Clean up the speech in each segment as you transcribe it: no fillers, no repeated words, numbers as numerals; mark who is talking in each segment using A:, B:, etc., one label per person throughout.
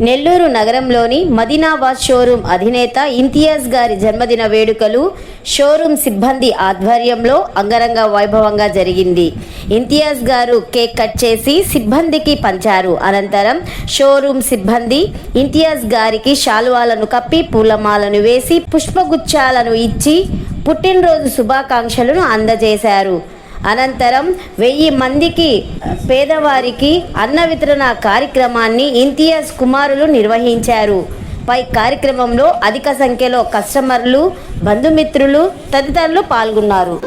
A: నెల్లూరు నగరంలోని మదీనాబాద్ షోరూం అధినేత ఇంతియాజ్ గారి జన్మదిన వేడుకలు షోరూం సిబ్బంది ఆధ్వర్యంలో అంగరంగ వైభవంగా జరిగింది. ఇంతియాజ్ గారు కేక్ కట్ చేసి సిబ్బందికి పంచారు. అనంతరం షోరూం సిబ్బంది ఇంతియాజ్ గారికి శాలువాలను కప్పి పూలమాలను వేసి పుష్పగుచ్చాలను ఇచ్చి పుట్టినరోజు శుభాకాంక్షలను అందజేశారు. అనంతరం 1000 మందికి పేదవారికి అన్న వితరణ కార్యక్రమాన్ని ఇంతియాజ్ కుమారులు నిర్వహించారు. పై కార్యక్రమంలో అధిక సంఖ్యలో కస్టమర్లు, బంధుమిత్రులు తదితరులు పాల్గొన్నారు.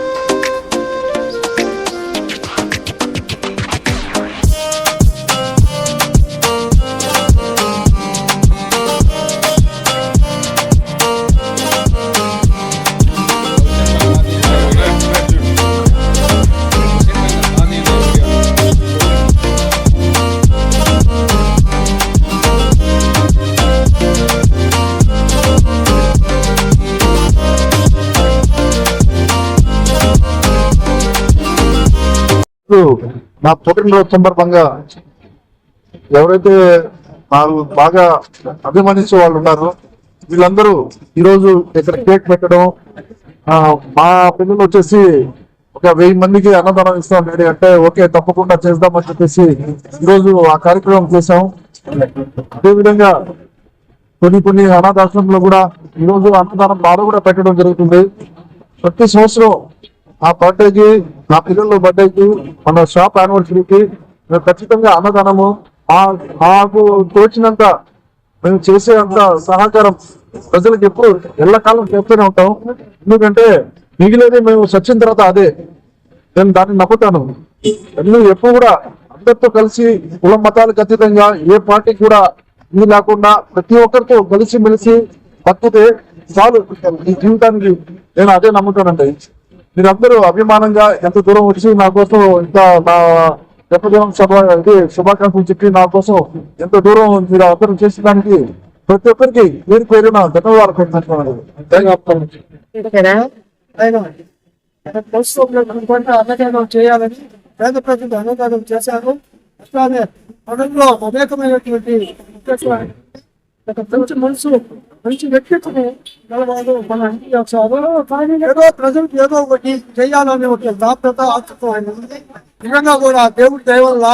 B: నా పుట్టినరోజు సందర్భంగా ఎవరైతే నాకు బాగా అభిమానించే వాళ్ళు ఉన్నారో వీళ్ళందరూ ఈరోజు ఇక్కడ కేక్ పెట్టడం, మా పిల్లలు వచ్చేసి ఒక 1000 మందికి అన్నదానం ఇస్తాం డాడీ అంటే ఓకే తప్పకుండా చేద్దామని చెప్పేసి ఈరోజు ఆ కార్యక్రమం చేశాం. అదేవిధంగా కొన్ని అనాథాశ్రమంలో కూడా ఈరోజు అన్నదానం బాధ కూడా పెట్టడం జరుగుతుంది. ప్రతి సంవత్సరం ఆ బర్త్డేకి, నా పిల్లల బర్త్డేకి, మన షాప్ యానివర్సరీకి మేము ఖచ్చితంగా అన్నదానము మాకు తోచినంత మేము చేసేంత సహకారం ప్రజలకు ఎప్పుడు ఎల్లకాలం చేస్తూనే ఉంటాం. ఎందుకంటే మిగిలేది మేము చచ్చిన తర్వాత అదే, నేను దాన్ని నమ్ముతాను. ఎప్పుడు కూడా అందరితో కలిసి కుల మతాలకు అతీతంగా ఏ పార్టీ కూడా ఇది లేకుండా ప్రతి ఒక్కరితో కలిసి మెలిసి బతికితే చాలు ఈ జీవితానికి, నేను అదే నమ్ముతానండి. మీరందరూ అభిమానంగా ఎంత దూరం వచ్చి నా కోసం ఇంకా నా జన్మదినం శుభాకాంక్షలు చెప్పి నా కోసం ఎంత దూరం మీరు అందరూ చేసేదానికి ప్రతి ఒక్కరికి పేరు పేరున ధన్యవాదాలు పెట్టుకుంటున్నాను.
C: అన్నదానం చేయాలని పేద ప్రజలు అన్నదానం చేశారు. అట్లానే మనలో అనేకమైనటువంటి మంచి మనసు, మంచి వ్యక్తిత్వం గలవాడు మన ఏదో ప్రజలకు ఏదో ఒకటి చేయాలనే ఒక దాప్రత ఆసక్తం ఆయన ఉంది. నిజంగా కూడా దేవుడి దయ వల్ల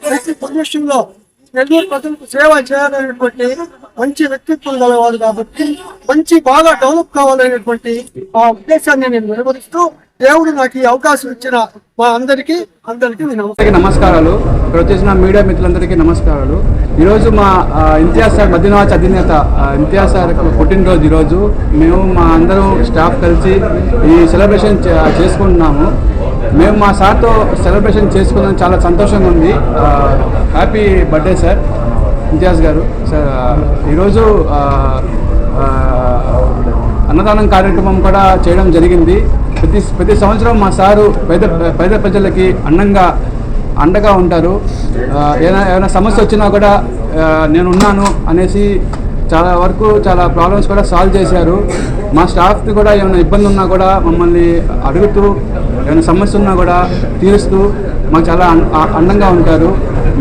C: ప్రతి ప్రదేశంలో నెల్లూరు ప్రజలకు సేవ చేయాలనేటువంటి మంచి వ్యక్తిత్వం గలవాడు కాబట్టి మంచి బాగా డెవలప్ కావాలనేటువంటి ఆ ఉద్దేశాన్ని నేను నిర్వహిస్తూ దేవుడు నాకు ఈ అవకాశం ఇచ్చిన మా అందరికీ
D: నమస్కారాలు. ఇక్కడ వచ్చేసిన మీడియా మిత్రులందరికీ నమస్కారాలు. ఈరోజు మా ఇంతియాజ్ సార్ మదీనాబాద్ అధినేత ఇంతియాజ్ సార్ పుట్టినరోజు. ఈరోజు మేము మా అందరం స్టాఫ్ కలిసి ఈ సెలబ్రేషన్ చేసుకుంటున్నాము. మేము మా సార్తో సెలబ్రేషన్ చేసుకున్నాం, చాలా సంతోషంగా ఉంది. హ్యాపీ బర్త్డే సార్ ఇంతియాజ్ గారు. సార్ ఈరోజు అన్నదానం కార్యక్రమం కూడా చేయడం జరిగింది. ప్రతి సంవత్సరం మా సారు పేద ప్రజలకి అండగా ఉంటారు. ఏమైనా సమస్య వచ్చినా కూడా నేను ఉన్నాను అనేసి చాలా ప్రాబ్లమ్స్ కూడా సాల్వ్ చేశారు. మా స్టాఫ్కి కూడా ఏమైనా ఇబ్బంది ఉన్నా కూడా మమ్మల్ని అడుగుతూ, ఏమైనా సమస్య ఉన్నా కూడా తీరుస్తూ మాకు చాలా అండంగా ఉంటారు.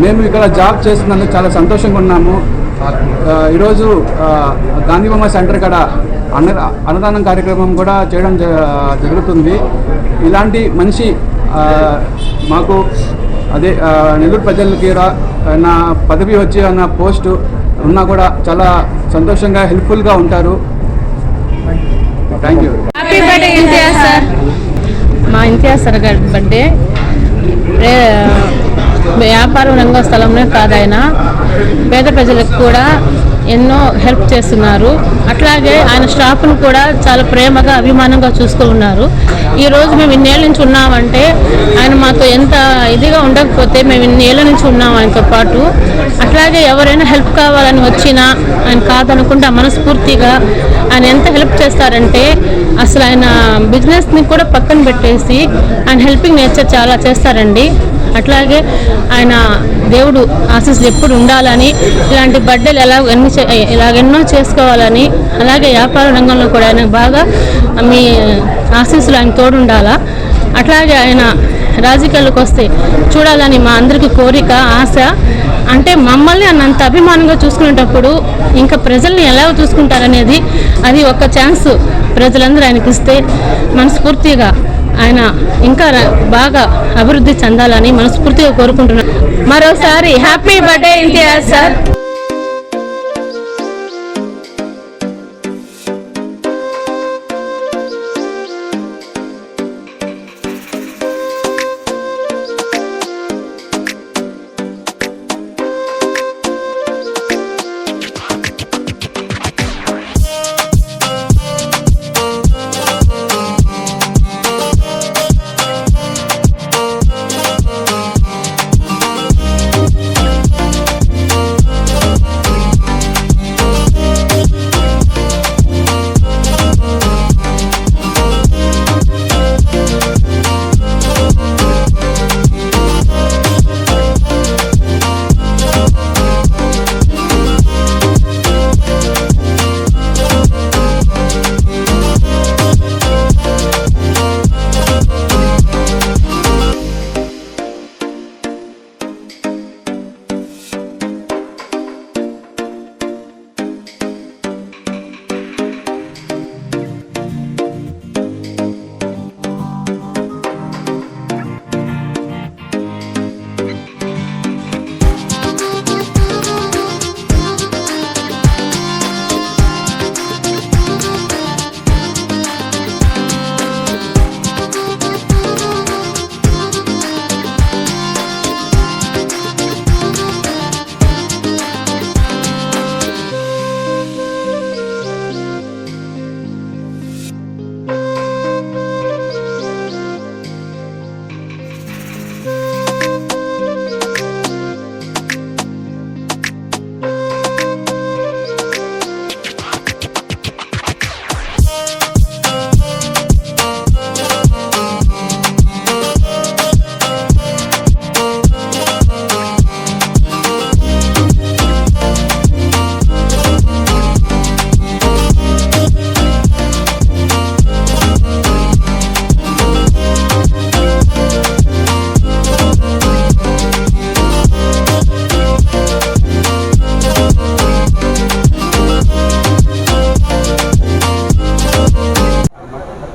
D: మేము ఇక్కడ జాబ్ చేస్తున్నందుకు చాలా సంతోషంగా ఉన్నాము. ఈరోజు గాంధీ బొమ్మ సెంటర్ కాడ అన్నదానం కార్యక్రమం కూడా చేయడం జరుగుతుంది. ఇలాంటి మనిషి మాకు అదే నెల్లూరు ప్రజలకి నా పదవి వచ్చి అన్న పోస్టు ఉన్నా కూడా చాలా సంతోషంగా హెల్ప్ఫుల్గా ఉంటారు. Thank you.
E: Happy birthday Imtiaz sir. మా ఇంతియాజ్ సార్ గారి బర్త్డే వ్యాపారం రంగస్థలంలో కాదైన పేద ప్రజలకు కూడా ఎన్నో హెల్ప్ చేస్తున్నారు. అట్లాగే ఆయన స్టాఫ్ను కూడా చాలా ప్రేమగా అభిమానంగా చూస్తూ ఉన్నారు. ఈరోజు మేము ఇన్నేళ్ళ నుంచి ఉన్నామంటే ఆయన మాతో ఎంత ఇదిగా ఉండకపోతే మేము ఇన్నేళ్ళ నుంచి ఉన్నాం ఆయనతో పాటు. అట్లాగే ఎవరైనా హెల్ప్ కావాలని వచ్చినా ఆయన కాదనుకుంటా మనస్ఫూర్తిగా ఆయన ఎంత హెల్ప్ చేస్తారంటే అసలు ఆయన బిజినెస్ని కూడా పక్కన పెట్టేసి ఆయన హెల్పింగ్ నేచర్ చాలా చేస్తారండి. అట్లాగే ఆయన దేవుడు ఆశీస్సులు ఎప్పుడు ఉండాలని, ఇలాంటి బర్త్డేలు ఇలాగెన్నో చేసుకోవాలని, అలాగే వ్యాపార రంగంలో కూడా ఆయన బాగా మీ ఆశీస్సులు ఆయన తోడు ఉండాలా. అట్లాగే ఆయన రాజకీయాలకు వస్తే చూడాలని మా అందరికీ కోరిక, ఆశ. అంటే మమ్మల్ని అన్నంత అభిమానంగా చూసుకునేటప్పుడు ఇంకా ప్రజల్ని ఎలా చూసుకుంటారనేది అది ఒక ఛాన్స్ ప్రజలందరూ ఆయనకి ఇస్తే మనస్ఫూర్తిగా ఆయన ఇంకా బాగా అభివృద్ధి చెందాలని మనస్ఫూర్తిగా కోరుకుంటున్నాను. మరోసారి హ్యాపీ బర్త్డే ఇంతియాజ్ సార్.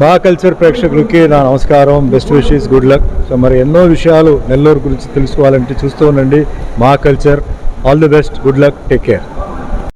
F: మా కల్చర్ ప్రేక్షకులకి నా నమస్కారం, best wishes, good luck. So మరి ఎన్నో విషయాలు నెల్లూరు గురించి తెలుసుకోవాలంటే చూస్తూ ఉండండి మా culture. All the best, good luck, take care.